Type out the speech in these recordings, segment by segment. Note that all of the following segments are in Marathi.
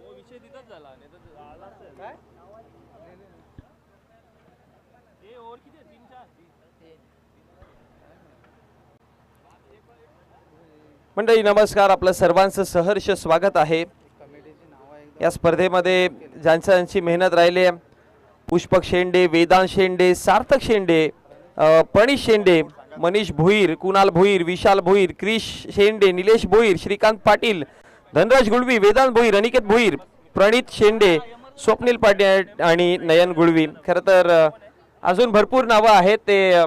विषय तिथंच झाला नाही तर आला असेल काय ते ओव्हर किती 3-4 मंडळी नमस्कार, आपलं सर्वांचं सहर्ष स्वागत आहे या स्पर्धेमध्ये. ज्यांची मेहनत राहिली आहे, पुष्पक शेंडे, वेदांत शेंडे, सार्थक शेंडे, प्रणीश शेंडे, मनीष भोईर, कुणाल भोईर, विशाल भोईर, क्रिश शेंडे, निलेश भोईर, श्रीकांत पाटील, धनराज गुळवी, वेदांत भोईर, अनिकेत भोईर, प्रणित शेंडे, स्वप्नील पाटील आणि नयन गुळवी. खरं तर अजून भरपूर नावं आहेत, ते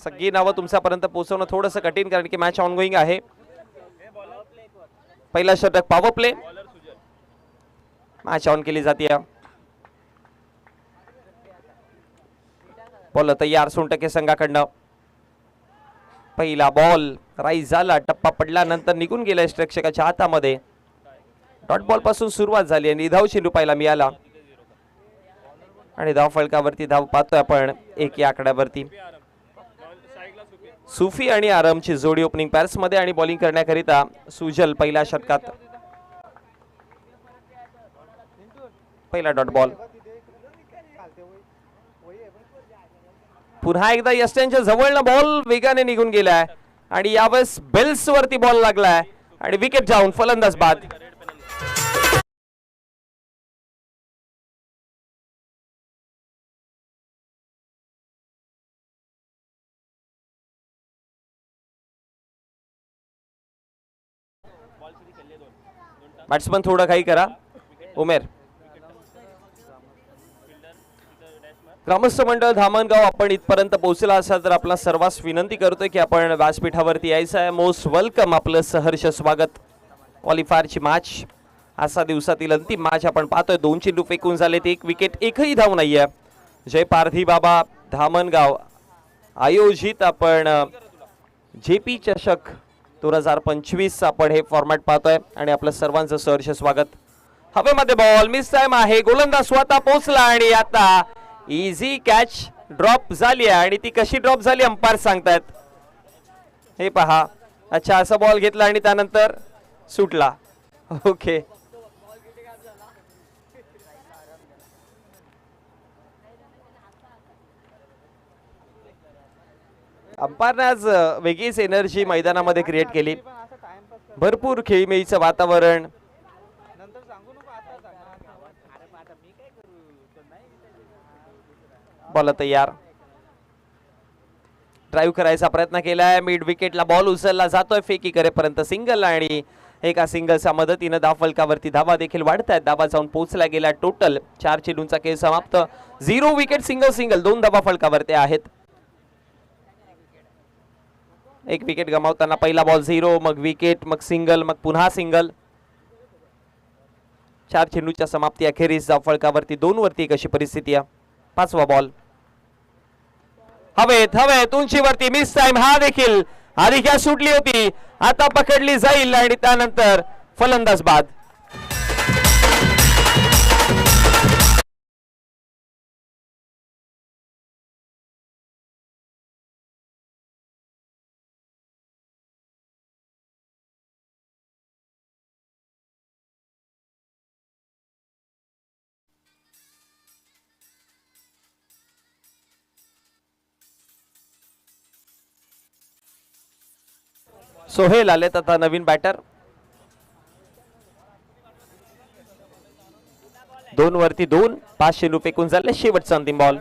सगळी नावं तुमच्यापर्यंत पोहोचवणं थोडंसं कठीण, कारण की मॅच ऑनगोईंग आहे. पहिला षटक पॉवर प्ले, मॅच ऑन केली जाते. बॉल तयार सोनटके संघाकडनं. पहिला बॉल राईज झाला, टप्पा पडला, नंतर निघून गेला प्रेक्षकाच्या हातामध्ये. डॉट बॉल पासून सुरुवात झाली आणि धाव चेंडू पाहायला मिळाला आणि धाव फलकावरती धाव पाहतोय आपण एक या आकड्यावरती. सुफी आणि आरमची जोडी ओपनिंग पॅर्स मध्ये आणि बॉलिंग करण्याकरिता सुजल पहिल्या षटकात. पहिला डॉट बॉल पुन्हा एकदा यस्टनच्या जवळनं बॉल वेगाने निघून गेलाय आणि यावेळेस बेल्स वरती बॉल लागलाय आणि विकेट जाऊन फलंदाज बाद. बॅट्समन थोडं काही करा. उमेर. ग्रामस्थ मंडळ धामणगाव आपण इथपर्यंत पोहोचला असाल तर आपला सर्वांस विनंती करतोय की आपण व्यासपीठावरती यायचं आहे. मोस्ट वेलकम, आपलं सहर्ष स्वागत. क्वालिफायरची मॅच, असा दिवसातील अंतिम मॅच आपण पाहतोय. 2 चेंडू फेकून झालेत, 1 विकेट, एकही धाव नाहीये. जय पारधी बाबा धामणगाव आयोजित आपण जेपी चषक 2025 आपण हे फॉर्मॅट पाहतोय आणि आपलं सर्वांचं सहर्ष स्वागत. हवेमध्ये बॉल मिस टाइम आहे, गोलंदाज स्वतः पोहोचला आणि आता इझी कॅच ड्रॉप झाली आहे आणि ती कशी ड्रॉप झाली अंपायर सांगतायत. हे पहा, अच्छा असा बॉल घेतला आणि त्यानंतर सुटला. ओके, अंपायरने आज वेगळीच एनर्जी मैदानामध्ये क्रिएट केली. भरपूर खेळीमेळीचं वातावरण. बॉल तयार, ड्राईव्ह करायचा प्रयत्न केलाय, मिड विकेटला बॉल उचलला जातोय, फेकी करेपर्यंत सिंगल आणि एका सिंगलच्या मदतीने धाव फलकावरती धावा देखील वाढत आहेत. धावा जाऊन पोहोचला गेला. टोटल 4 चेंडूंचा खेळ समाप्त. 0 विकेट, सिंगल सिंगल, 2 धावा फलकावरती आहेत. 1 विकेट गमावताना पहिला बॉल 0, मग विकेट, मग सिंगल, मग पुन्हा सिंगल. 4 चेंडूच्या समाप्ती अखेरीस धाव फलकावरती 2 वरती एक अशी परिस्थिती आहे. 5वा बॉल हवेत हवेत उंचीवरती, मिस टाइम. हा देखील आधी कॅच सुटली होती, आता पकडली जाईल आणि त्यानंतर फलंदाज बाद. सोहेल आलेत आता नवीन बॅटर. 2 वरती 2, 5 चेंडू फेकून झाले. शेवटचा अंतिम बॉल.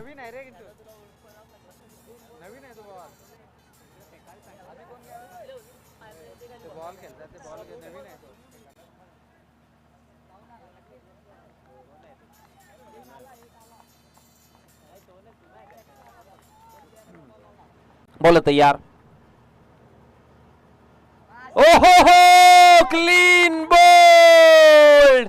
बॉल तयार. ओहो हो, क्लीन बोल्ड.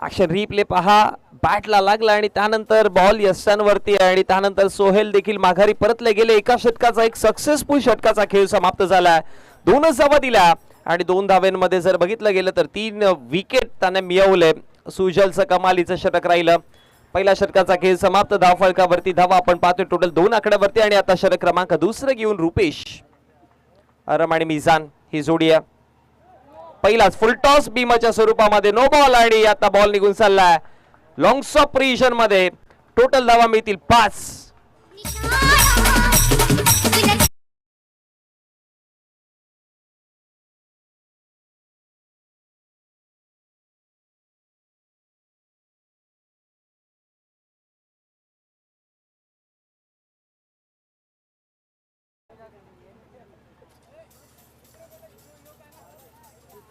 अक्षर रिप्ले पहा, बॅटला लागला आणि त्यानंतर बॉल यशांवरती आणि त्यानंतर सोहेल देखील माघारी परतले गेले. एका षटकाचा एक सक्सेसफुल षटकाचा खेळ समाप्त झाला. 2 धावा दिल्या आणि 2 धाव्यांमध्ये जर बघितलं गेलं तर 3 विकेट त्याने मिळवले. सुजलचं कमालीचं षटक राहिलं. पहिल्या षटकाचा खेळ समाप्त. धावफलकावरती धावा आपण पाहतोय टोटल 2 आकड्यावरती आणि आता षटक क्रमांक 2 घेऊन रुपेश, अरम आणि मिजान ही जोडी आहे. पहिलाच फुल टॉस बीमाच्या स्वरूपामध्ये नो बॉल आणि आता बॉल निघून चाललाय लॉंग स्टॉप पोझिशन मध्ये. टोटल धावा मिळतील 5.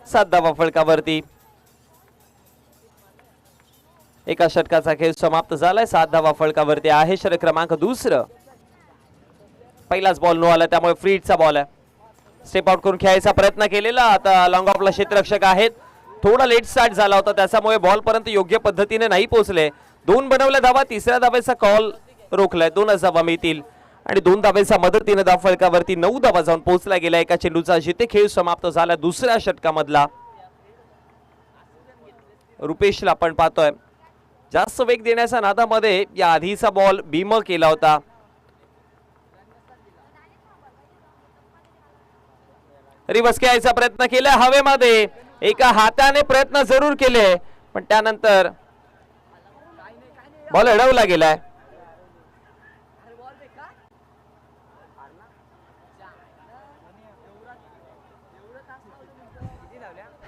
सात धावा फलकावरती. एका षटकाचा खेळ समाप्त झालाय. 7 धावा फलकावरती आहे. षटक क्रमांक 2. पहिलाच बॉल नो आला त्यामुळे फ्रीडचा बॉल आहे. स्टेप आउट करून खेळायचा प्रयत्न केलेला. आता लॉंग ऑफला क्षेत्ररक्षक आहेत. थोडा लेट स्टार्ट झाला होता त्याच्यामुळे बॉल पर्यंत योग्य पद्धतीने नाही पोहोचले. 2 बनवल्या धावा. तिसऱ्या धावेचा कॉल रोखलाय. 2 धावा मिळतील आणि 2 धावेच्या मदतीने धाव फलकावरती 9 धावा जाऊन पोहोचला गेला. एका चेंडूचा जिथे खेळ समाप्त झाला दुसऱ्या षटकामधला. रुपेशला आपण पाहतोय जास्त वेग देण्याच्या नादामध्ये या आधीचा बॉल बीम केला होता. रिवर्स खेळायचा प्रयत्न केला हवेमध्ये. एका हाताने प्रयत्न जरूर केले पण त्यानंतर बॉल अडवला गेलाय.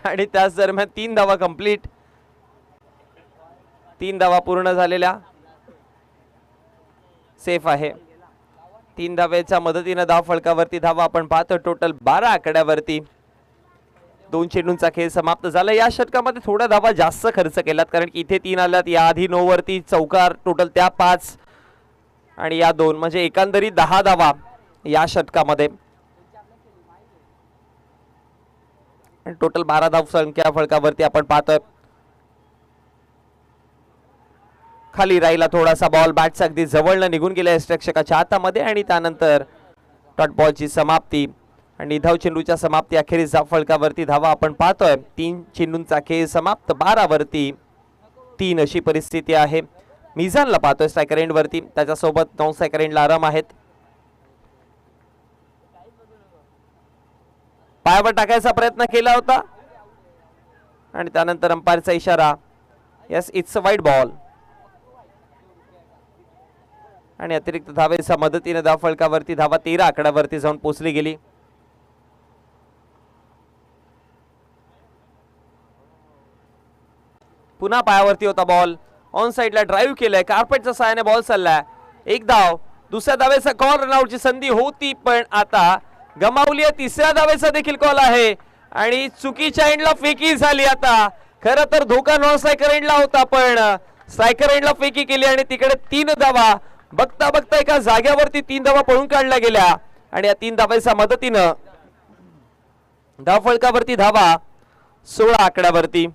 आणि त्याच दरम्यान 3 धावा कंप्लीट. 3 धावा पूर्ण झालेल्या. सेफ आहे. 3 धावेच्या मदतीने धाव फलकावरती धावा आपण पाहतो टोटल 12 आकड्यावरती. 2 चेंडूंचा खेळ समाप्त झाला. या षटकामध्ये थोड्या धावा जास्त खर्च केल्यात कारण की इथे 3 आल्यात. या आधी 9 वरती चौकार टोटल त्या 5 आणि या 2 म्हणजे एकंदरीत 10 धावा या षटकामध्ये. टोटल 12 धाव संख्या फलकावरती आपण पाहतोय. खाली राहिला थोडासा बॉल. बॅटचा अगदी जवळनं निघून गेला यष्टिरक्षकाच्या हातामध्ये आणि त्यानंतर डॉट बॉलची समाप्ती आणि धाव चेंडूच्या समाप्ती. अखेरीस धाव फलकावरती धावा आपण पाहतोय. 3 चेंडूंचा खेळ समाप्त. 12 वरती 3 अशी परिस्थिती आहे. मिजानला पाहतोय स्ट्रायकर एंड वरती. त्याच्यासोबत 9 स्ट्रायकर एंडला आराम आहेत. पायावर टाकायचा प्रयत्न केला होता आणि त्यानंतर अंपायरचा इशारा. Yes it's a wide ball आणि अतिरिक्त धावेच्या मदतीने धाव फलकावरती धावा 13 आकड्यावरती जाऊन पोहोचली गेली. पुन्हा पायावरती होता बॉल. ऑन साइडला ड्राईव्ह केलाय. कार्पेटच्या सहाय्याने बॉल चाललाय. 1 धाव. दुसऱ्या धावेचा कॉल. रनआउटची संधी होती पण आता गमावली आहे. तिसऱ्या धावेचा देखील कॉल आहे आणि चुकीच्या एंडला फेकी झाली. आता खरं तर धोका नॉन स्ट्रायकर एंडला होता पण स्ट्रायकर एंडला फेकी केली आणि तिकडे 3 धावा. बघता बघता एका जाग्यावरती 3 धावा पळून काढल्या गेल्या आणि या 3 धावेच्या मदतीनं धाव फलकावरती धावा 16 आकड्यावरती.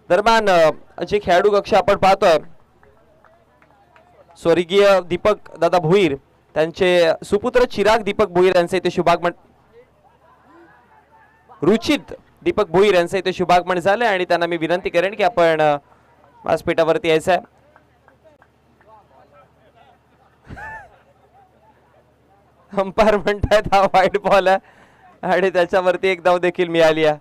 दरम्यान जे खेळाडू कक्ष आपण पाहतोय स्वर्गीय दीपक दादा भोईर त्यांचे सुपुत्र चिराग दीपक भोईर यांचे इथे शुभागमन. रुचित दीपक भोईर यांचे इथे शुभागमन झाले आणि त्यांना मी विनंती करेन की आपण व्यासपीठावरती यायचं आहे. अंपायर म्हणतायत हा वाईट बॉल आहे आणि त्याच्यावरती 1 धाव देखील मिळाली आहे.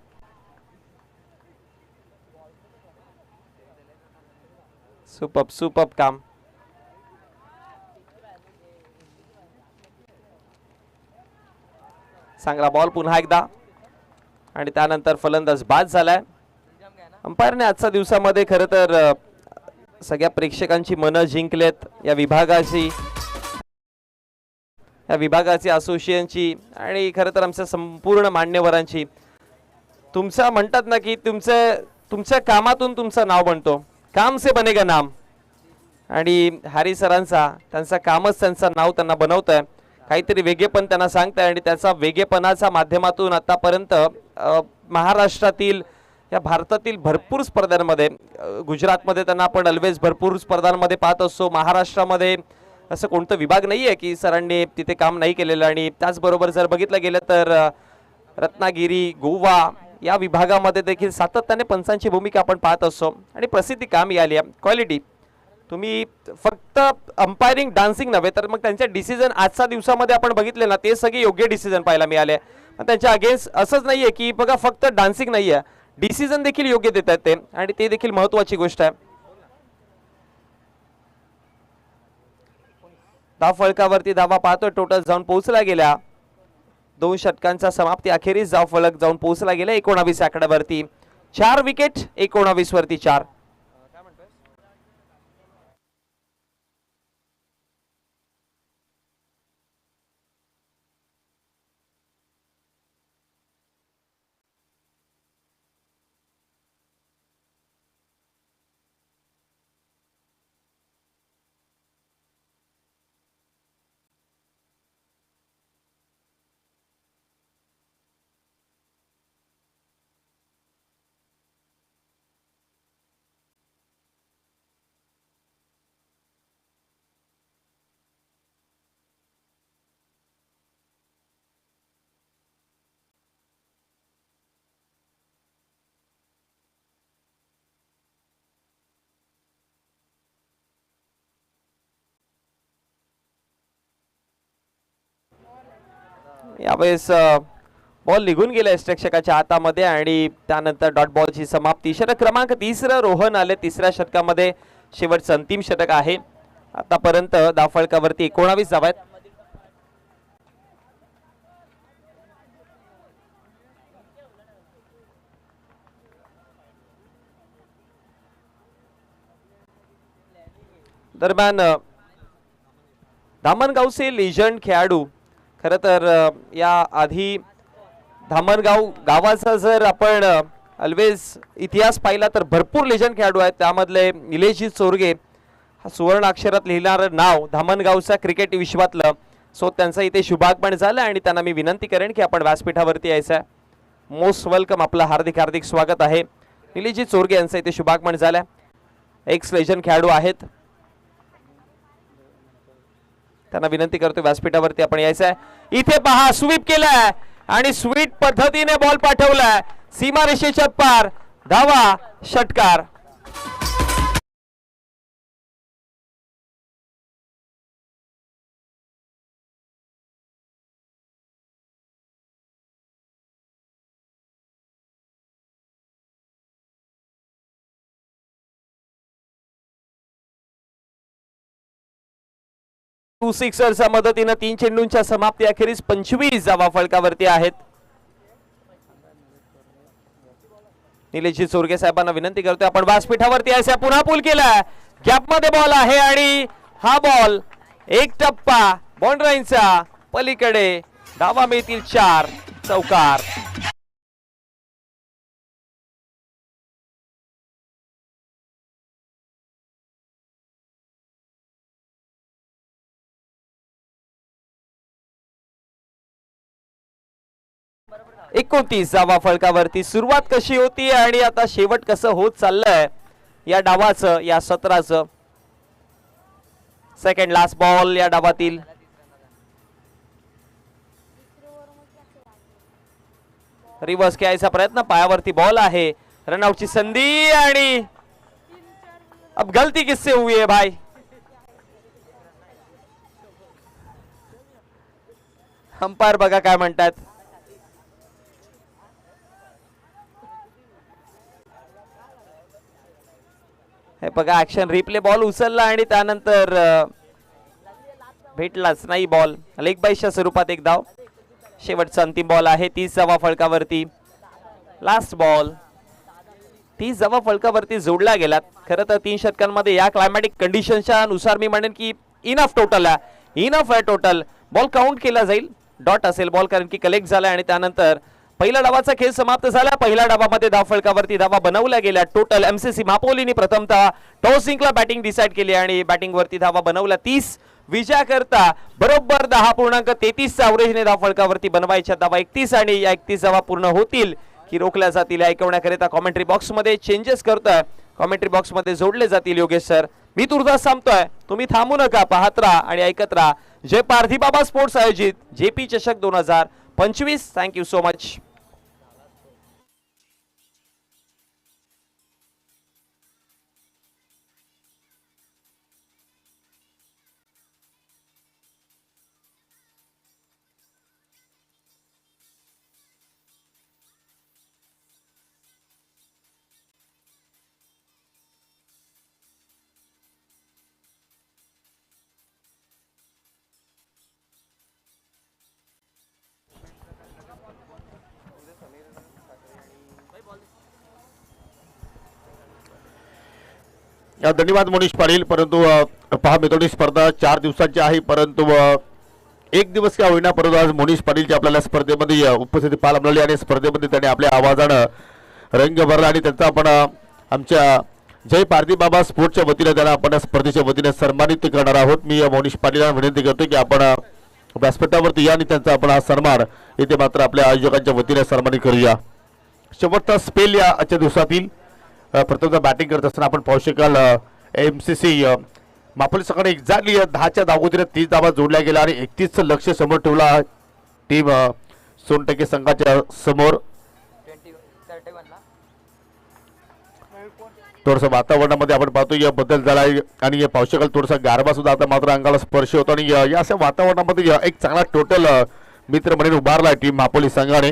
सुपर्ब काम. चांगला बॉल पुन्हा एकदा आणि त्यानंतर फलंदाज बाद झालाय. अंपायरने आजच्या दिवसामध्ये खरं तर सगळ्या प्रेक्षकांची मनं जिंकलेत. या विभागाची असोसिएशनची आणि खरं तर आमच्या संपूर्ण मान्यवरांची. तुमचं म्हणतात ना की तुमच्या कामातून तुमचं नाव बनतो, काम से बनेगा नाम. आणि हरी सरांचा त्यांचं कामच त्यांचं नाव त्यांना बनवतंय. काहीतरी वेगळेपण त्यांना सांगताय आणि त्याचा वेगळेपणाच्या माध्यमातून आतापर्यंत महाराष्ट्रातील या भारतातील भरपूर स्पर्धांमध्ये, गुजरातमध्ये त्यांना आपण ऑलवेज भरपूर स्पर्धांमध्ये पाहत असतो. महाराष्ट्रामध्ये असं कोणतं विभाग नाही आहे की सरांनी तिथे काम नाही केलेलं. आणि त्याचबरोबर जर बघितलं गेलं तर रत्नागिरी, गोवा या विभागामध्ये देखील सातत्याने पंचांची भूमिका आपण पाहत असतो आणि प्रसिद्धी कामी आली आहे. क्वालिटी तुम्ही फक्त अंपायरिंग डान्सिंग नव्हे तर मग त्यांच्या डिसिजन आजच्या दिवसामध्ये आपण बघितले ना, ते सगळे योग्य डिसिजन पाहायला मिळाले. पण त्यांच्या अगेन्स्ट असंच नाही आहे की बघा फक्त डान्सिंग नाही आहे, डिसिजन देखील योग्य देत आहेत ते, आणि ते देखील महत्त्वाची गोष्ट आहे. धाव फलकावरती धावा पाहतोय, टोटल जाऊन पोहोचला गेल्या 2 षटकांचा समाप्ती अखेरीस धाव फलक जाऊन पोहोचला गेला 19 आकड्यावरती. 4 विकेट 19 वरती 4. यावेळेस बॉल निघून गेला प्रेक्षकाच्या हातामध्ये आणि त्यानंतर डॉट बॉलची समाप्ती. षटक क्रमांक 3 रोहन आले 3ऱ्या षटकामध्ये, शेवटचं अंतिम षटक आहे. आतापर्यंत धावफलकावरती 19 धावा आहेत. दरम्यान धामणगावचे लेजंड खेळाडू, खरं तर या आधी धामणगाव गावाचा जर आपण ऑलवेज इतिहास पाहिला तर भरपूर लेजंड खेळाडू आहेत. त्यामधले निलेशजी चोरगे हा सुवर्ण अक्षरात लिहिणारं नाव धामणगावच्या क्रिकेट विश्वातलं. सो त्यांचं इथे शुभागमन झालं आणि त्यांना मी विनंती करेन की आपण व्यासपीठावरती यायचं आहे. मोस्ट वेलकम, आपलं हार्दिक हार्दिक स्वागत आहे. निलेशजी चोरगे यांचं इथे शुभागमन झालं. एक्स लेजंड खेळाडू आहेत, त्यांना विनंती करतो व्यासपीठावरती आपण यायचं आहे. इथे पहा, स्वीप केलाय आणि स्वीट पद्धतीने बॉल पाठवलाय सीमारेषेच्या पार. धावा, षटकार. टू सिक्सरच्या मदतीने 3 चेंडूंच्या समाप्ती अखेरीस 25 धावा फलकावरती आहेत. निलेशजी चोरगे साहेबांना विनंती करतोय आपण व्यासपीठावरती यायचं. पुन्हा पूल केलाय, गॅप मध्ये बॉल आहे आणि हा बॉल एक टप्पा बाउंड्रीचा पलीकडे. धावा मिळतील 4, चौकार. एकोणतीस धावा फलकावरती. सुरुवात कशी होती आणि आता शेवट कसं होत चाललंय या डावाचं, या सत्राचं. सेकंड लास्ट बॉल या डावातील. रिव्हर्स खेळायचा प्रयत्न, पायावरती बॉल आहे. रनआउटची संधी आणि अब गलती किससे हुई है भाई. अंपायर बघा काय म्हणतात. हे बघा ऍक्शन रिप्ले. बॉल उचलला आणि त्यानंतर भेटलाच नाही बॉल. लेग बाईच्या स्वरूपात एक धाव. शेवटचा अंतिम बॉल आहे 30 धावा फलकावरती. लास्ट बॉल 30 धावा फलकावरती जोडला गेला. खरं तर 3 षटकांमध्ये या क्लायमॅटिक कंडिशनच्या नुसार मी म्हणेन की इनफ टोटल आहे, इनफ आहे टोटल. बॉल काउंट केला जाईल, डॉट असेल बॉल कारण की कलेक्ट झाला आणि त्यानंतर पहिल्या डावाचा खेळ समाप्त झाला. पहिल्या डावामध्ये धावफलकावरती धावा बनवल्या गेल्या. टोटल एमसीसी मापोलीने प्रथमतः टॉस जिंकला, बॅटिंग डिसाईड केली आणि बॅटिंग वरती धावा बनवल्या 30. विजयाकरता बरोबर 10.33 ॲव्हरेजने धावफलकावरती बनवायच्या धावा 31 आणि या 31 धावा पूर्ण होतील की रोखल्या जातील ऐकवण्याकरिता कॉमेंट्री बॉक्स मध्ये चेंजेस करतोय. कॉमेंट्री बॉक्स मध्ये जोडले जातील. योगेश सर, मी तुर्तास थांबतोय, तुम्ही थांबू नका, पाहत राहा आणि ऐकत राहा. जय पारधी बाबा स्पोर्ट्स आयोजित जेपी चषक 2025. Thank you so much. धन्यवाद मनीष पाटील. परंतु पहा मित्रांनो, स्पर्धा 4 दिवसांची आहे, परंतु एक दिवस का होईना परंतु आज मनीष पाटीलची आपल्याला स्पर्धेमध्ये उपस्थिती पाहायला मिळाली आणि स्पर्धेमध्ये त्यांनी आपल्या आवाजानं रंग भरला आणि त्यांचा आपण आमच्या जय पारधी बाबा स्पोर्ट्सच्या वतीने त्यांना आपण स्पर्धेच्या वतीने सन्मानित करणार आहोत. मी मनीष पाटीलला विनंती करतो की आपण व्यासपीठावरती या आणि त्यांचा आपण हा सन्मान इथे मात्र आपल्या आयोजकांच्या वतीने सन्मानित करूया. शेवटचा स्पेल या आजच्या दिवसातील प्रथमतः बॅटिंग करत असताना आपण पाहू शकाल एमसीसी मापोली सकाळी एक्झॅक्टली 10च्या धावगतीने 30 धावा जोडल्या गेल्या आणि 31चं लक्ष समोर ठेवला टीम सोनटके संघाच्या समोर. थोडंसं वातावरणामध्ये आपण पाहतो या बदल झाला आणि पाहू शकाल थोडासा गारवा सुद्धा आता मात्र अंगाला स्पर्श होतो आणि या अशा वातावरणामध्ये एक चांगला टोटल मित्र म्हणून उभारला टीम मापोली संघाने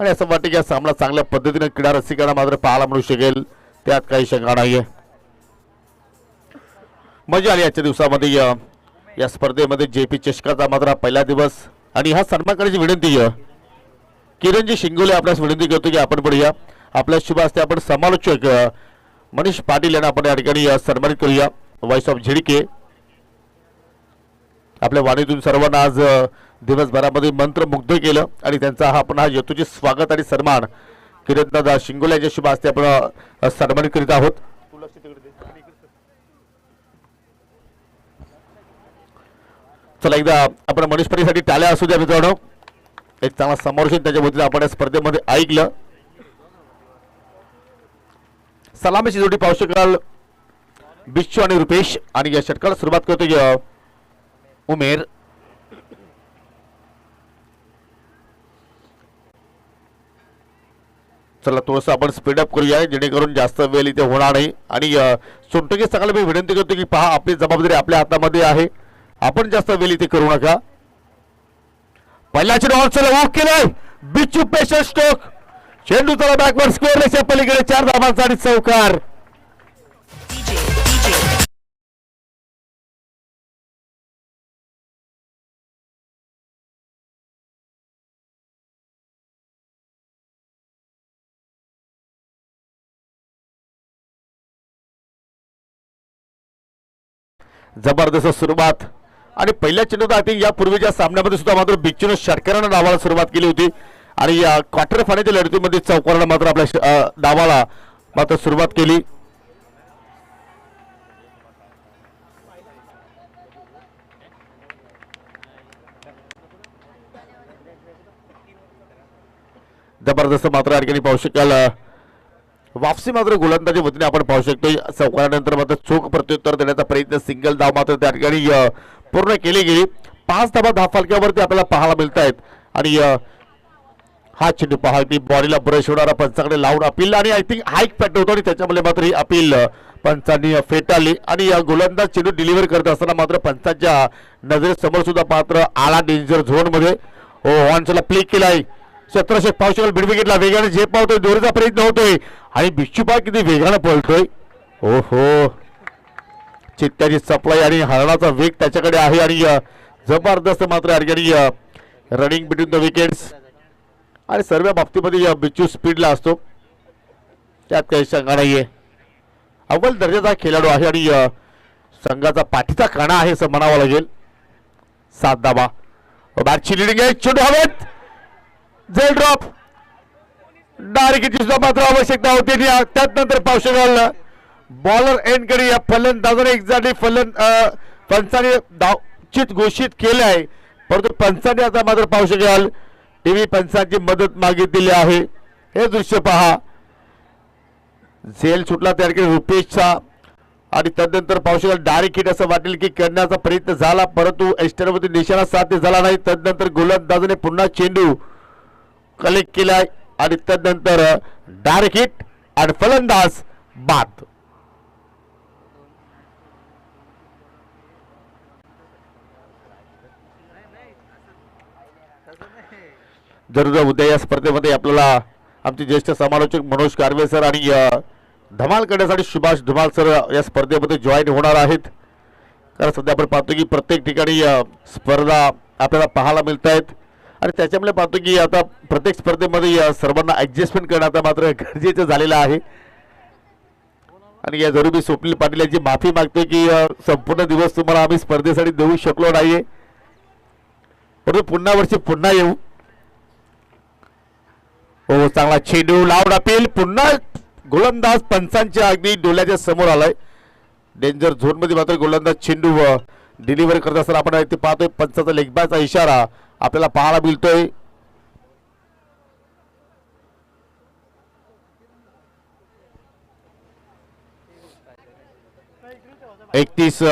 आणि असं वाटतं की हा सामना चांगल्या पद्धतीने क्रीडा रसिकांना मात्र पाहायला मिळू शकेल, त्यात काही शंका नाहीये. मजा आली आजच्या दिवसामध्ये या स्पर्धेमध्ये जेपी चषकाचा मात्र पहिला दिवस आणि हा सन्मान करण्याची विनंती किरणजी शिंगोले आपल्यास विनंती करतो की आपण पण या आपल्या शुभ हस्ते आपण समालोचक मनीष पाटील यांना आपण या ठिकाणी सन्मानित करूया. व्हॉइस ऑफ झिडके आपल्या वाणीतून सर्वांना आज दिवसभरामध्ये मंत्रमुग्ध केलं आणि त्यांचा हा आपण हा यथोचित स्वागत आणि सन्मान किरणदादा शिंगोले यांच्या शुभ हस्ते आपण सन्मानित करीत आहोत. चला एकदा आपण मनीष पाटीलसाठी टाळ्या असू द्या मित्रांनो. एक चांगला समावेशन त्याच्या वतीने आपण या स्पर्धेमध्ये ऐकलं. सलामीची जोडी पाहू शकाल बिच्चू आणि रुपेश आणि या षटकाला सुरुवात करतो उमेर. चला थोडंसं आपण स्पीडअप करूया जेणेकरून जास्त वेळ इथे होणार नाही आणि सोनटके संघाला मी विनंती करतो की पहा आपली जबाबदारी आपल्या हातामध्ये आहे, आपण जास्त वेळ इथे करू नका. पहिला चेंडू ऑन केलाय बिच्चू पेशल स्ट्रोक चेंडू त्याला बॅकवर्ड स्क्वेअरलेसच्या पलीकडे 4 धावांचा आणि चौकार. जबरदस्त सुरुवात आणि पहिल्या चेंडूत आय थिंक यापूर्वीच्या सामन्यामध्ये सुद्धा मात्र बिच्चूने षटकारानं डावाला सुरुवात केली होती आणि या क्वार्टर फायनलच्या लढतीमध्ये चौकारानं मात्र आपल्या डावाला मात्र सुरुवात केली. जबरदस्त मात्र या ठिकाणी पाहू शकाल वापसी मात्र गोलंदाजी वतीने आपण पाहू शकतो. चौकारानंतर मात्र चोख प्रत्युत्तर देण्याचा प्रयत्न सिंगल धाव मात्र त्या ठिकाणी पूर्ण केली गेली. 5 धावा धावफलकावरती आपल्याला पाहायला मिळत आहेत आणि हा चेंडू पहा की बॉडीला ब्रश होणारा पंचाकडे लावून अपील आणि आय थिंक हाईक पॅट होतो आणि त्याच्यामुळे मात्र ही अपील पंचांनी फेटाळली आणि गोलंदाज चेंडू डिलिव्हर करत असताना मात्र पंचाच्या नजरेसमोर सुद्धा मात्र आला डेंजर झोन मध्ये. ऑनला प्ले केलाय 1700 पाव शकाल बीड विकेटला वेगाने झेप पावतोय, दोरीचा प्रयत्न होतोय आणि बिच्चूपा किती वेगाने पळतोय. ओहो चित्त्याची सप्लाय आणि हरणाचा वेग त्याच्याकडे आहे आणि जबरदस्त मात्र रनिंग बिटवीन द विकेट्स आणि सर्व बाबतीमध्ये बिच्चू स्पीडला असतो, त्यात काही शंका नाहीये. अव्वल दर्जाचा खेळाडू आहे आणि संघाचा पाठीचा कणा आहे असं म्हणावं लागेल. 7 धावा बॅटची लिडिंग आहे, चेंडू हवेत, झेल ड्रॉप डायरेक्ट सुद्धा मात्र आवश्यकता होती आणि त्यात नंतर पाहू शकाल बॉलर एंड कडे या फलंदाजाने एक्झॅक्टली पंचाने धावचित घोषित केले आहे, परंतु पंचाने आता मात्र पाहू शकाल टीव्ही पंचांची मदत मागितलेली आहे. हे दृश्य पहा, झेल सुटला त्या ठिकाणी रुपेशचा आणि तदनंतर पाहू शकाल डायरेक्ट हिट असं वाटेल की करण्याचा प्रयत्न झाला, परंतु एस्टरवरती निशाणा साध्य झाला नाही. तदनंतर गोलंदाजाने पुन्हा चेंडू कलेक्ट केलाय आणि तदनंतर डायरेक्ट हिट आणि फलंदाज बाद. जरूर उद्या या स्पर्धेमध्ये आपल्याला आमचे ज्येष्ठ समालोचक मनोज कारवे सर आणि धमाल करण्यासाठी सुभाष धुमाल सर या स्पर्धेमध्ये जॉईन होणार आहेत. कारण सध्या आपण पाहतो की प्रत्येक ठिकाणी स्पर्धा आपल्याला पाहायला मिळत आहेत आणि त्याच्यामुळे पाहतो की आता प्रत्येक स्पर्धेमध्ये सर्वांना ऍडजस्टमेंट करणं आता मात्र गरजेचं झालेलं आहे. आणि या जरूर मी स्वप्नील पाटील यांची माफी मागतोय की संपूर्ण दिवस तुम्हाला आम्ही स्पर्धेसाठी देऊ शकलो नाहीये, परंतु पुन्हा वर्षी पुन्हा येऊ. हो, चांगला चेंडू लावून अपील, पुन्हा गोलंदाज पंचांच्या अगदी डोल्याच्या समोर आलाय. डेंजर झोन मध्ये मात्र गोलंदाज चेंडू डिलिव्हरी करत असताना आपण इथे पाहतोय पंचाचा लेगबायचा इशारा आपल्याला पाहायला मिळतोय. एकतीस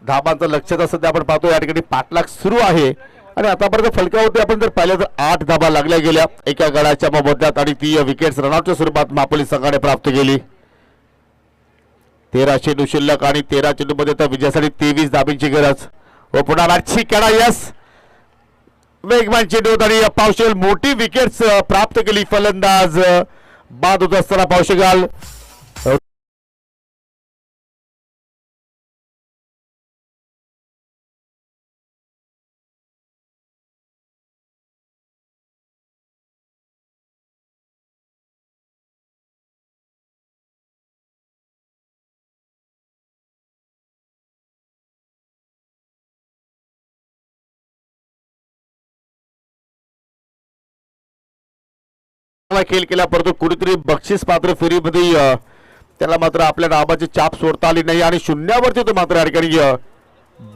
धाबांचं लक्ष्याचा सध्या आपण पाहतोय या ठिकाणी पाठलाग सुरू आहे आणि आतापर्यंत फलकावरती आपण जर पाहिलं तर 8 धाबा लागल्या गेल्या एका गडाच्या मोबदल्यात आणि ती विकेट्स रनआउटच्या स्वरूपात मापोली संघाने प्राप्त केली. 13 चेंडू शिल्लक आणि 13 चेंडू मध्ये तर विजयासाठी 23 धाबींची गरज. व पुन्हा राजची कडा यस वेगवान चेंडू आणि पावशेल मोठी विकेट्स प्राप्त केली. फलंदाज बाद होत असताना पावशेगाल खेळ केला, परंतु कुठेतरी बक्षीस पात्र फेरीमध्ये त्याला मात्र आपल्या नावाची चाप सोडता आली नाही आणि शून्यावरती तो मात्र या ठिकाणी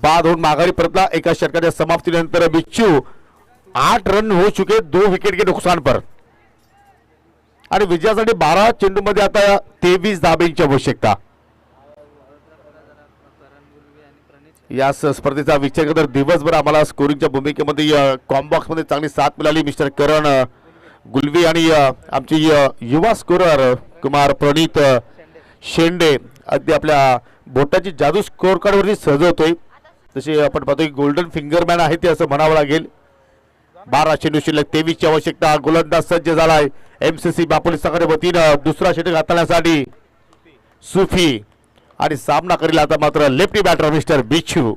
बाद होऊन माघारी परतला. एका षटकाच्या समाप्तीनंतर बिच्चू 8 रन हो चुके, 2 विकेट के नुकसान पर आणि विजयासाठी 12 चेंडू मध्ये आता 23 धाब्यांची आवश्यकता. या स्पर्धेचा विचार केला तर दिवसभर आम्हाला स्कोरिंगच्या भूमिकेमध्ये कॉम्बॉक्स मध्ये चांगली साथ मिळाली. मिस्टर करण गुलवी आणि आमची युवा स्कोरर कुमार प्रणित शेंडे अगदी आपल्या बोटाची जादू स्कोर कार्डवरती सजवतोय. तसे आपण पाहतोय गोल्डन फिंगरमॅन आहे ते असं म्हणावं लागेल. 12 चेंडू शिल्लक, 23 ची आवश्यकता. गोलंदाज सज्ज झालाय एमसीसी बापोली संघाच्या वतीनं दुसरा षटक हाताळण्यासाठी सुफी आणि सामना करेल आता मात्र लेफ्टी बॅटर मिस्टर बिच्छू.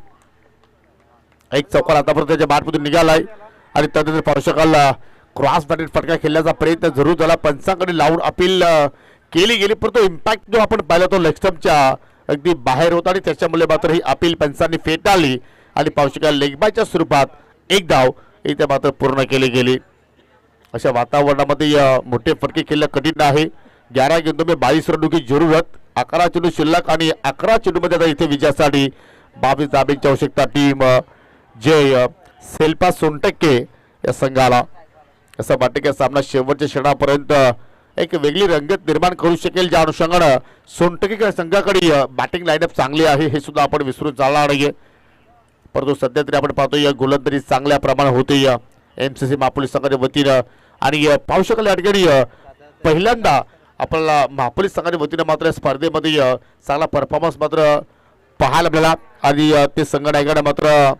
एक चौकार आतापर्यंत त्याच्या बॅटमधून निघालाय आणि त्यानंतर पार्श्वकाला क्रॉस बॅटेड फटका खेळण्याचा प्रयत्न जरूर झाला. पंचांकडे लावून अपील केली गेली, परंतु इम्पॅक्ट जो आपण पाहिला तो लेगस्टम्पच्या अगदी बाहेर होता आणि त्याच्यामुळे मात्र ही अपील पंचांनी फेटाळली आणि पावशिका लेगबायच्या स्वरूपात एक धाव इथे मात्र पूर्ण केली गेली. अशा वातावरणामध्ये मोठे फटके खेळणं कठीण आहे. 11 गेंदों में 22 रनों की जरूरत. 11 चेंडू शिल्लक आणि 11 चेंडूमध्ये आता इथे विजयासाठी 22 धाब्यांची आवश्यकता. टीम जय सेल्पा सोनटक्के या संघाला असं वाटतं की सामना शेवटच्या क्षणापर्यंत एक वेगळी रंगत निर्माण करू शकेल, ज्या अनुषंगानं सोनटक्के संघाकडे बॅटिंग लाईनअप चांगली आहे हे सुद्धा आपण विसरून चालणार नाहीये. परंतु सध्या तरी आपण पाहतोय गोलंदाजी चांगल्या प्रमाणात होते एमसीसी मापोली संघाच्या वतीनं आणि पाहू शकाल या ठिकाणी पहिल्यांदा आपल्याला मापोली संघाच्या वतीनं मात्र स्पर्धेमध्ये चांगला परफॉर्मन्स मात्र पाहायला मिळाला आणि ते संघ नायकाने मात्र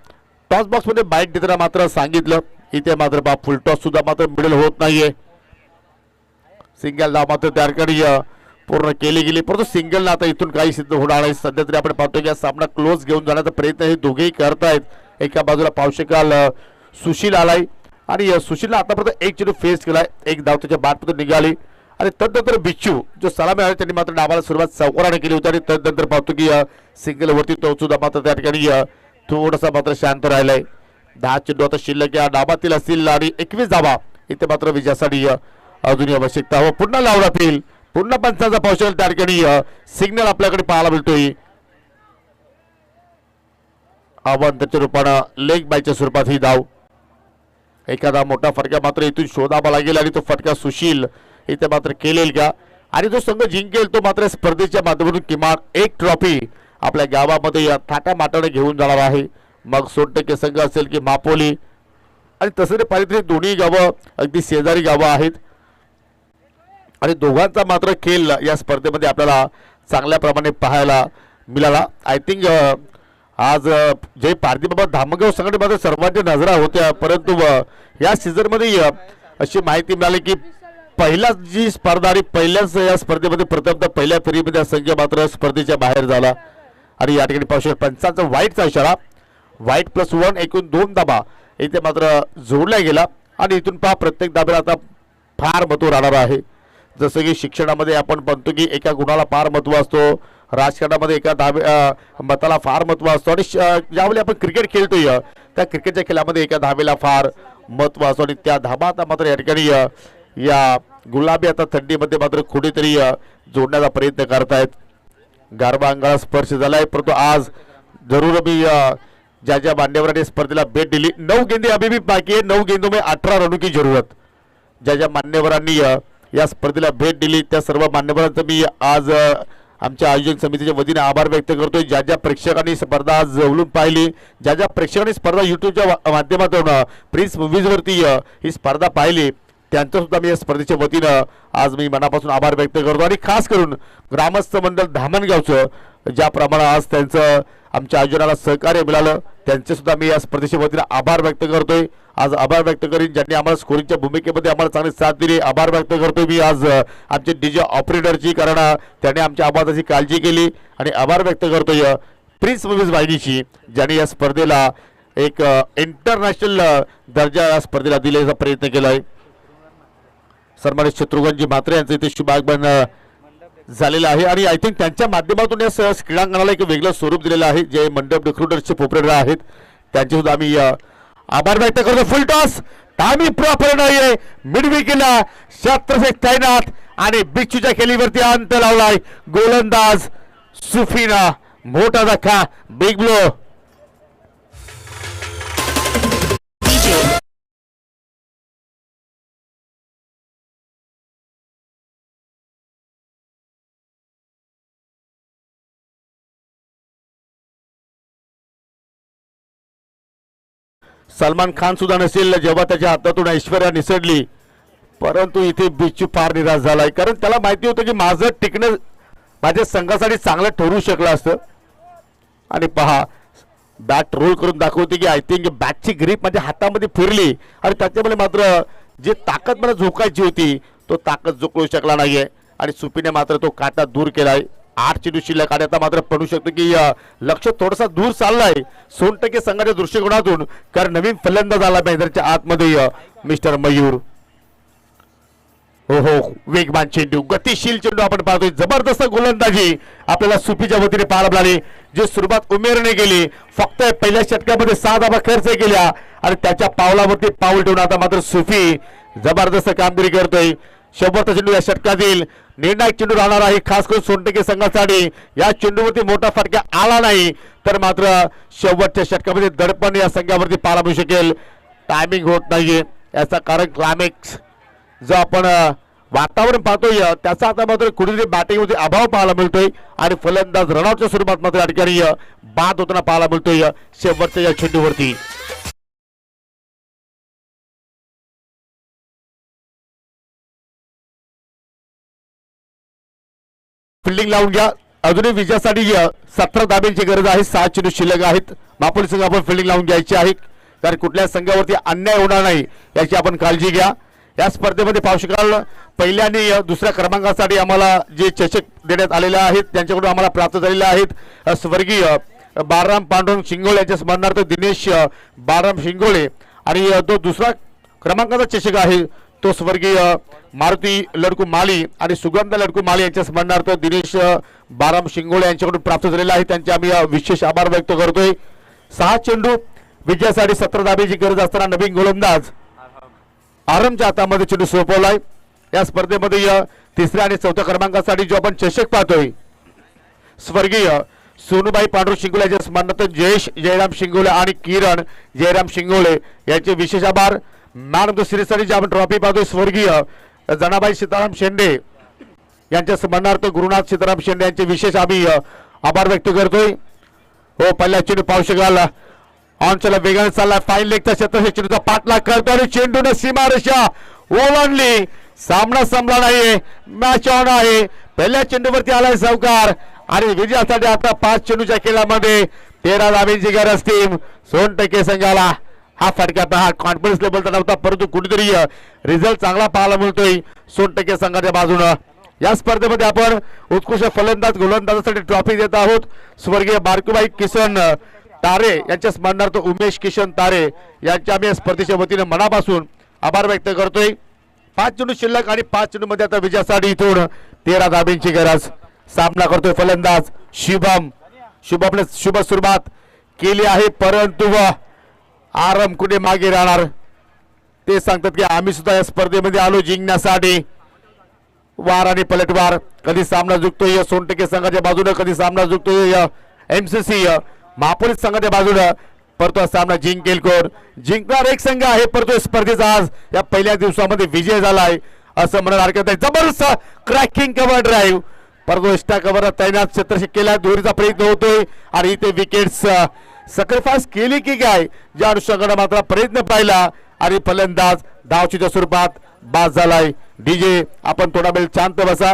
टॉस बॉक्स मध्ये बाईट देताना मात्र सांगितलं इथे मात्र फुल टॉस सुद्धा मात्र मिडल होत नाहीये. सिंगल धाव मात्र त्या ठिकाणी पूर्ण केली गेली, परंतु सिंगल आता इथून काही सिद्ध होणार नाही. सध्या तरी आपण पाहतोय की सामना क्लोज घेऊन जाण्याचा प्रयत्न हे दोघेही करतायत. एका बाजूला पावशेकाल सुशील आलाय आणि सुशीलला आतापर्यंत एक चेंडू फेस केलाय, एक धाव त्याच्या बॅटमधून निघाली आणि तदनंतर बिच्चू जो सलामी आहे त्यांनी मात्र डावाला सुरुवात चौकाराने केली होती आणि तदनंतर पाहतो की सिंगल वरती तो सुद्धा मात्र त्या ठिकाणी थोडासा मात्र शांत राहिलाय. 10 चेंडू आता शिल्लक या डाबातील असतील आणि 21 धावा इथे मात्र विजयासाठी अजूनही आवश्यकता हो पुन्हा लावला फील पुन्हा पंचांचा पावसाळ त्या ठिकाणी सिग्नल आपल्याकडे पाहायला मिळतोय. अवांतरच्या रूपानं लेग बायच्या स्वरूपात ही धाव. एखादा मोठा फटका मात्र इथून शोधावा लागेल आणि तो फटका सुशील इथे मात्र केलेल का आणि जो संघ जिंकेल तो मात्र स्पर्धेच्या माध्यमातून किमान एक ट्रॉफी आपल्या गावामध्ये या थाट्या माटाने घेऊन जाणार आहे. मग 100% संघ असेल की मापोली आणि तसं पाहिजे तरी दोन्ही गावं अगदी शेजारी गावं आहेत आणि दोघांचा मात्र खेळ या स्पर्धेमध्ये आपल्याला चांगल्या प्रमाणे पाहायला मिळाला. आय थिंक आज जे पारदीबाबा धामगाव संघटनेमध्ये सर्वांच्या नजरा होत्या परंतु या सीझनमध्ये अशी माहिती मिळाली की पहिलाच जी स्पर्धा आणि पहिल्याच या स्पर्धेमध्ये प्रथमतः पहिल्या फेरीमध्ये संघ मात्र स्पर्धेच्या बाहेर झाला आणि या ठिकाणी पाहू शकता पंचांचा वाईटचा इशारा वाईट +1 एकूण 2 धाबा इथे मात्र जोडला गेला आणि इथून पहा प्रत्येक धाब्याला आता फार महत्त्व राहणार आहे. जसं की शिक्षणामध्ये आपण म्हणतो की एका गुणाला फार महत्त्व असतो राजकारणामध्ये एका मताला फार महत्त्व असतो आणि ज्यावेळी आपण क्रिकेट खेळतोय त्या क्रिकेटच्या खेळामध्ये एका धावेला फार महत्त्व असतो आणि त्या धाबा आता मात्र या ठिकाणी या गुलाबी आता थंडीमध्ये मात्र कुठेतरी जोडण्याचा प्रयत्न करतायत. गारवा अंगाला स्पर्श झालाय परंतु आज जरूर मी ज्या मान्यवरांनी स्पर्धेला भेट दिली 9 गेंदे अभी भी बाकी आहे 9 गेंदों में 18 रनों की जरूरत. ज्या मान्यवरांनी या स्पर्धेला भेट दिली त्या सर्व मान्यवरांचं मी आज आमच्या आयोजन समितीच्या वतीने आभार व्यक्त करतोय. ज्या प्रेक्षकांनी स्पर्धा आज जवळून पाहिली ज्या प्रेक्षकांनी स्पर्धा युट्यूबच्या माध्यमातून प्रिन्स मूवीजवरती ही स्पर्धा पाहिली त्यांचं सुद्धा मी या स्पर्धेच्या वतीनं आज मी मनापासून आभार व्यक्त करतो आणि खास करून ग्रामस्थ मंडळ धामणगावचं ज्याप्रमाणे आज त्यांचं आमच्या आयोजनाला सहकार्य मिळालं त्यांचे सुद्धा मी या स्पर्धेच्या वतीनं आभार व्यक्त करतोय. आज आभार व्यक्त करीन ज्यांनी आम्हाला स्कोरिंगच्या भूमिकेमध्ये आम्हाला चांगली साथ दिली. आभार व्यक्त करतोय मी आज आमचे डीजे ऑपरेटरची कारण त्यांनी आमच्या आवाजाची काळजी केली आणि आभार व्यक्त करतोय प्रिन्स मूवीज वाहिनीची ज्यांनी या स्पर्धेला एक इंटरनॅशनल दर्जा या स्पर्धेला दिल्याचा प्रयत्न केलाय. सन्मानित शत्रुघ्नजी म्हात्रे यांचं इथे शुभागमन झालेलं आहे आणि आय थिंक त्यांच्या माध्यमातून या क्रीडांगणाला एक वेगळं स्वरूप दिलेलं आहे. जे मंडप रिक्रुटर्सचे ऑपरेटर आहेत त्यांचे सुद्धा आम्ही आभार व्यक्त करतो. फुल टॉस टायमिंग प्रॉपर नाहीये मिडविकेला क्षेत्ररक्षक तैनात आणि बिच्छूच्या खेळीवरती अंत लावलाय गोलंदाज सुफीना मोठा धक्का बिग ब्लो. सलमान खान सुद्धा नसेल जेव्हा त्याच्या हातातून ऐश्वर्या निसटली परंतु इथे बिच्छू फार निराश झालाय कारण त्याला माहिती होतं की माझं टिकणं माझ्या संघासाठी चांगलं ठरू शकलं असतं आणि पहा बॅट रोल करून दाखवते की आय थिंक बॅटची ग्रीप माझ्या हातामध्ये फिरली आणि त्याच्यामुळे मात्र जी ताकद मला झोकायची होती तो ताकद झोकळू शकला नाहीये आणि सुपीने मात्र तो काटा दूर केलाय. 8 चेंडू शिल्लक आणि आता मात्र पडू शकतो की लक्ष थोडासा दूर चाललाय 100% संघाच्या दृष्टिकोनातून कारण नवीन फलंदाज आला मैदानाच्या आतमध्ये मिस्टर मयूर. हो वेगवान चेंडू गतिशील चेंडू आपण पाहतोय जबरदस्त गोलंदाजी आपल्याला सुपीच्या वतीने पाहायला मिळाली. जी सुरुवात उमेरने गेली फक्त पहिल्या षटकामध्ये 6 धावा खर्च केल्या आणि त्याच्या पावलावरती पाऊल ठेवून आता मात्र सुफी जबरदस्त कामगिरी करतोय. शेवटचा चेंडू या षटकातील निर्णायक चेंडू राहणार आहे खास करून 100% संघासाठी. या चेंडूवरती मोठा फटका आला नाही तर मात्र शेवटच्या षटकामध्ये दडपण या संघावरती पाहायला मिळू शकेल. टायमिंग होत नाहीये याचा कारण क्लायमॅक्स जो आपण वातावरण पाहतोय त्याचा आता मात्र कुठेतरी बॅटिंगमध्ये अभाव पाहायला मिळतोय आणि फलंदाज रनआउटच्या स्वरूपात मात्र या ठिकाणी बाद होताना पाहायला मिळतोय शेवटच्या या चेंडूवरती. फिल्डिंग लावून घ्या अजूनही विजयासाठी 17 धाब्यांची गरज आहे. 6 चेंडू शिल्लक आहेत. मापोली संघ आपण फिल्डिंग लावून घ्यायची आहे कारण कुठल्या संघावरती अन्याय होणार नाही याची आपण काळजी घ्या. या स्पर्धेमध्ये पाहू शकाल पहिल्या आणि दुसऱ्या क्रमांकासाठी आम्हाला जे चषक देण्यात आलेले आहेत त्यांच्याकडून आम्हाला प्राप्त झालेले आहेत. स्वर्गीय बाळराम पांडुरंग शिंगोळे यांच्या स्मरणार्थ दिनेश बाळराम शिंगोळे आणि तो दुसरा क्रमांकाचा चषक आहे तो स्वर्गीय मारुती लडकू माली आणि सुगंधा लडकू माली यांच्या स्मरणार्थ दिनेश बाळराम शिंगोळे यांच्याकडून प्राप्त झालेला आहे. त्यांचे आम्ही विशेष आभार व्यक्त करतोय. 6 चेंडू विजयासाठी 17 धाब्याची गरज असताना नवीन गोलंदाज आरमच्या हातामध्ये चेंडू सोपवलाय या स्पर्धेमध्ये तिसऱ्या आणि चौथ्या क्रमांकासाठी जो आपण चषक पाहतोय स्वर्गीय सोनूबाई पांडुरंग शिंगोले यांच्या स्मरणार्थ जयेश जयराम शिंगोले आणि किरण जयराम शिंगोले यांचे विशेष आभार. मॅन ऑफ द सिरीजसाठी जे आपण ट्रॉफी पाहतोय स्वर्गीय जनाबाई सीताराम शेंडे यांच्या स्मरणार्थ गुरुनाथ सीताराम शेंडे यांचे विशेष आम्ही आभार व्यक्त करतोय. हो पहिला चेंडू पाहू शकाल ऑन चला वेगाने चालला फाईन लेगचा क्षेत्र चेंडूचा पाठलाग करतो आणि चेंडूने सीमारेषा ओलांडली. सामना संपला नाहीये, मॅच ऑन आहे. पहिल्या चेंडूवरती आलाय सावकार आणि विजयासाठी आता 5 चेंडूच्या खेळामध्ये 13 धावांची गरज टीम सोनटके संघाला. हा फटका हा कॉन्फिडन्स लेवलचा नव्हता परंतु कुठेतरी रिझल्ट चांगला पाहायला मिळतोय सोनटके संघाच्या बाजूनं. या स्पर्धेमध्ये आपण उत्कृष्ट फलंदाज गोलंदाजासाठी ट्रॉफी देत आहोत. स्वर्गीय बारकुबाई किसन तारे यांच्या स्मरणार्थ उमेश किशन तारे यांच्या आम्ही या स्पर्धेच्या वतीने मनापासून आभार व्यक्त करतोय. 5 चेंडू शिल्लक आणि 5 चेंडू मध्ये आता विजयासाठी इथून 13 धाब्यांची गरज. सामना करतोय फलंदाज शुभमने शुभ सुरुवात केली आहे परंतु आराम कुठे मागे राहणार ते सांगतात की आम्ही सुद्धा या स्पर्धेमध्ये आलो जिंकण्यासाठी. वार आणि पलटवार कधी सामना जिंकतोय सोनटके संघाच्या बाजूने कधी सामना जिंकतोय एमसीसी महापोलीस संघाच्या बाजूने. परंतु सामना जिंकेल कोण जिंकणार एक संघ आहे परंतु स्पर्धेचा आज या पहिल्या दिवसामध्ये विजय झालाय असं म्हणायला हरकत नाही. जबरदस्त क्रॅकिंग कव्हर ड्राईव्ह परंतु एक्स्ट्रा कव्हर तैनात क्षेत्ररक्षक केला दोरीचा प्रयत्न होतोय आणि इथे विकेट्स सॅक्रिफाईस केली की काय ज्या अनुषंगाने मात्र प्रयत्न पाहिला आणि फलंदाज धावचीच्या स्वरूपात बाद झालाय. डीजे आपण थोडा वेळ शांत बसा.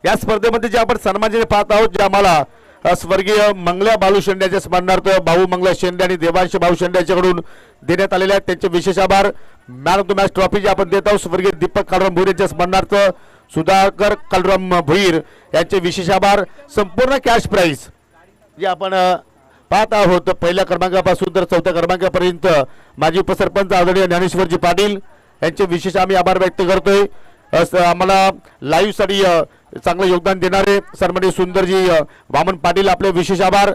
या स्पर्धेमध्ये जे आपण सन्मानजने पाहत आहोत जे आम्हाला स्वर्गीय मंगल्या बालू शेंडे यांच्या स्मरणार्थ भाऊ मंगल्या शेंडे आणि देवांश भाऊ शेंडे यांच्याकडून देण्यात आलेले आहेत त्यांचे विशेष आभार. Man of the match trophy जे आपण देत आहोत स्वर्गीय दीपक कालराम भोईर यांच्या स्मरणार्थ सुधाकर कालराम भोईर यांचे विशेष आभार. संपूर्ण कॅश प्राइज जे आपण पाहत आहोत पहिल्या क्रमांकापासून तर चौथ्या क्रमांकापर्यंत माजी उपसरपंच आदरणीय ज्ञानेश्वरजी पाटील यांचे विशेष आम्ही आभार व्यक्त करतोय. आम्हाला लाईव्ह साठी चांगलं योगदान देणारे सन्माननीय सुंदरजी वामन पाटील आपले विशेष आभार.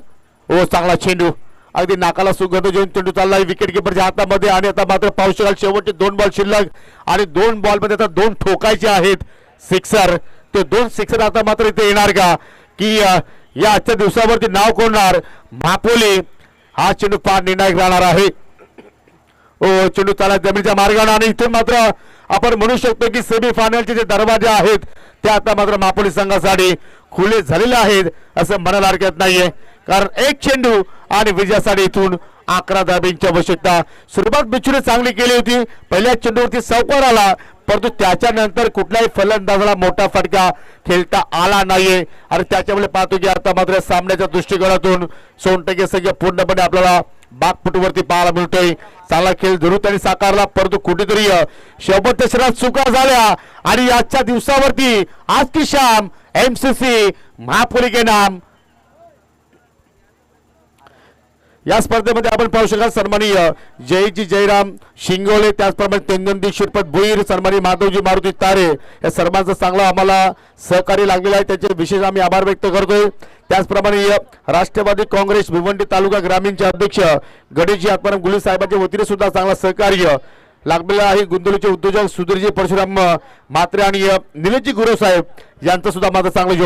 ओ चांगला चेंडू अगदी नाकाला सुगंध घेऊन चेंडू चाललाय विकेट किपरच्या हातामध्ये आणि आता मात्र पाहू शकाल शेवटचे 2 बॉल शिल्लक आणि 2 बॉल मध्ये आता 2 ठोकायचे आहेत सिक्सर. ते 2 सिक्सर आता मात्र इथे येणार का की या आजच्या दिवसावरती नाव कोणणार महापोली. हा चेंडू फार निर्णायक राहणार आहे. ओ चेंडू चालला जमिनीच्या मार्गाने आणि इथून मात्र आपण म्हणू शकतो की सेमी फायनलचे जे दरवाजे आहेत ते आता मात्र महापोली संघासाठी खुले झालेले आहेत असं म्हणायला हरकत नाहीये कारण एक चेंडू आणि विजयासाठी इथून 11 धाब्यांची आवश्यकता. सुरुवात बिचूने चांगली केली होती पहिल्या चेंडूवरती सावकार आला परंतु त्याच्यानंतर कुठल्याही फलंदाजाला मोठा फटका खेळता आला नाहीये आणि त्याच्यामुळे पाहतो की आता मात्र सामन्याच्या दृष्टिकोनातून सोनटके संघ पूर्णपणे आपल्याला बागपटूवरती पाहायला मिळतोय. चांगला खेळ जरूर त्यांनी साकारला परंतु कुठेतरी शेवटच्या क्षणात चुका झाल्या आणि आजच्या दिवसावरती आज की शाम एमसीसी महापोली के नाम. या स्पर्धेमध्ये आपण पाहू शकाल सन्माननीय जयजी जयराम शिंगोले त्याचप्रमाणे तेंगंदी शिरपत भोईर सन्माननीय माधवजी मारुती तारे या सर्वांचं चांगलं आम्हाला सहकार्य लागलेलं आहे त्याचे विशेष आम्ही आभार व्यक्त करतोय. त्याचप्रमाणे राष्ट्रवादी काँग्रेस भिवंडी तालुका ग्रामीणचे अध्यक्ष गणेशजी आत्माराम गुले साहेबांच्या वतीने सुद्धा चांगला सहकार्य लागलेलं आहे. गुंतवणुकीचे उद्योजक सुधीरजी परशुराम म्हात्रे आणि निलेशजी गुरव साहेब यांचं सुद्धा माझं चांगलं योगदान